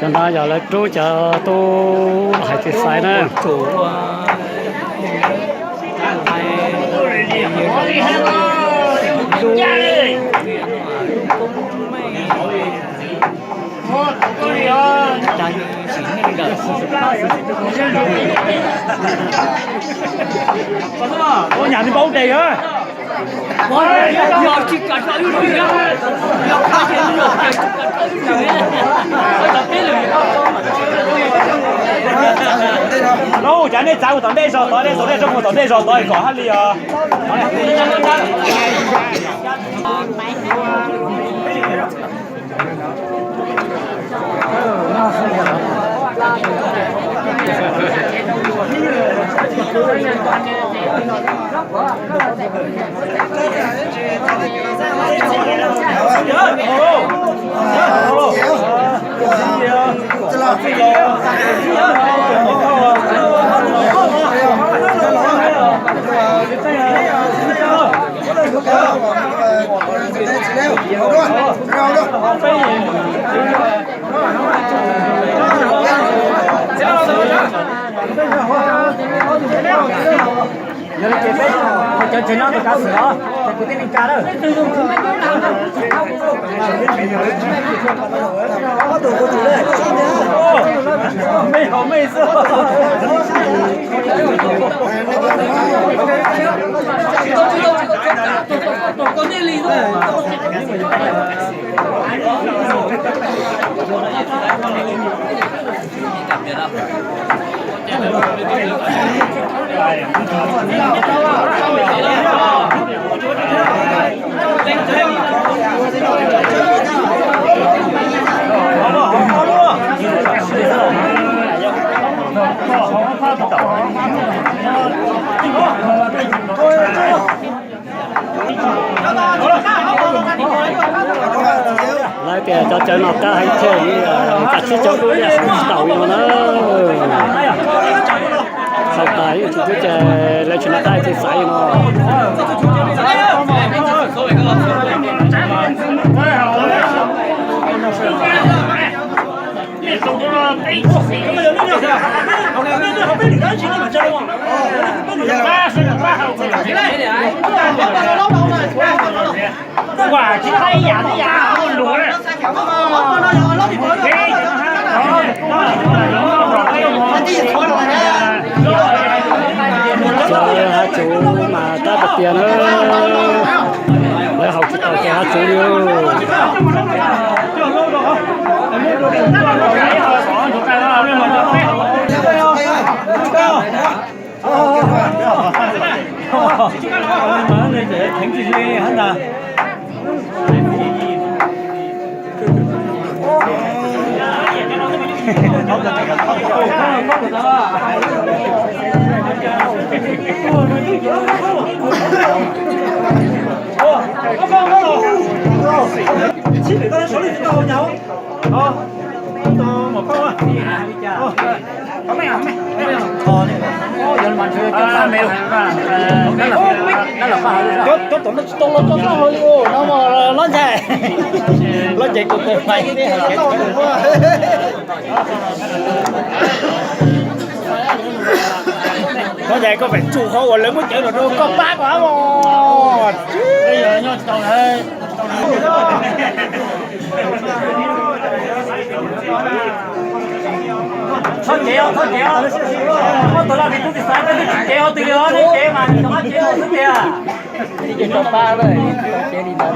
Chẳng đã giờ là chú chờ tôi hay thì sai nữa. Có nhà đi bấu đầy á. Đâu, chả nên cháu tao đây rồi, tao đây rồi, trong tao đây rồi, tao có hát đi à. Giờ nó chế bếp, cho chế nó được cá sữa, cho cứ tên cá đó. Có đủ có đủ đấy. Mấy hổ mấy sữa. Có nên lì thôi. Lại kìa cho chơi nọc ca hay chơi cả chiếc cho tôi là tàu nó sau tới thì cứ chơi lấy chuyện tay thì phải nó quả chỉ hay giả thì giả luôn lúa này. cho hai chú mà ta bật tiền nữa để học cái tàu cho hai chú đi. Thỉnh chị Duy hết à. Chị phải có số liệu chúng ta nhau. Một câu à. Không mày không mày. Giờ mà chơi cho mèo. Nó là phải. Cho tụi nó hơi vô, nó mà nó chạy. Nó chạy cùng mày đi. Có vậy có phải chủ kho của lớn mới chở được đâu, có bác quá rồi. Bây giờ nhau tàu này. thôi chế có tôi làm việc tôi sai cái chế họ từ đó đến chế mà nó chế họ sức chế à đi chế cho ba rồi chế đi đâu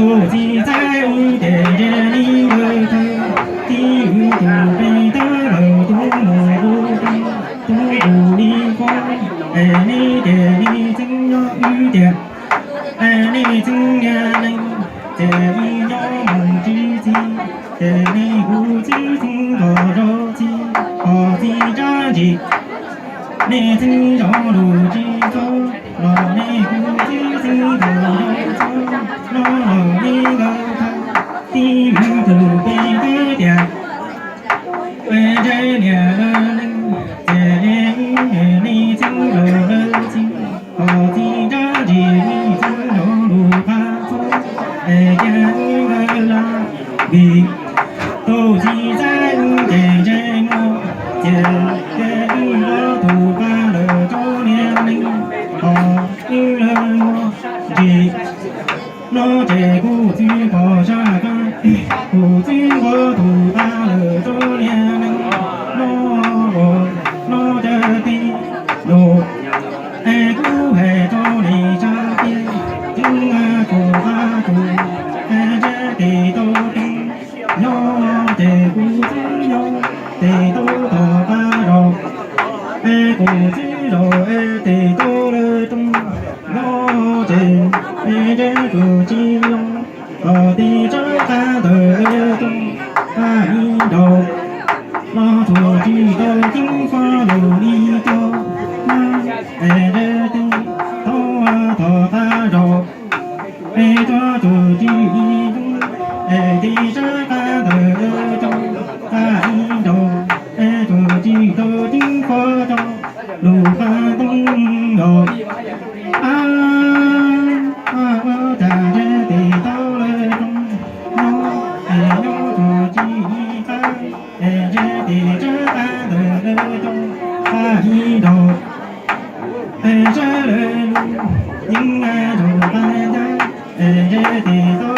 tu di 在无点着你的头，第五度被打了多么不平，多不离光，哎你的你怎样雨点，哎你怎样能，这一要梦之际，这你不知听多少次，好几张机。你听着路之走，让你不知听多少次，让你个他地狱都被割掉，为这年人，这年你听着了情，好几张机你听着路爬走，哎呀你个啦比，都记在这这么这这我都把了周年龄，哦女人我这。nó trẻ cụ chỉ có xa căn cụ chỉ có thủ ta ở chỗ nhà mình nó chờ tí đồ ai cụ hệ cho đi xa kia chứng cụ ta cụ ai trẻ thì tôi tin nó trẻ cụ chỉ nó thì tôi tỏ ta rồi ai cụ chỉ rồi ai thì tôi lời tung nó trẻ ai trẻ cụ chỉ long ở đi cho ta đời tung ta đi đầu nó thua chỉ tôi chứng pha đồ đi cho nó ai trẻ thì tôi tỏ ta rồi ai cho tôi chỉ dung ai đi cho ta đời tung ta đi đầu ai cho chỉ tôi chứng pha cho đủ pha tung rồi những ai rồi ta ra thì tôi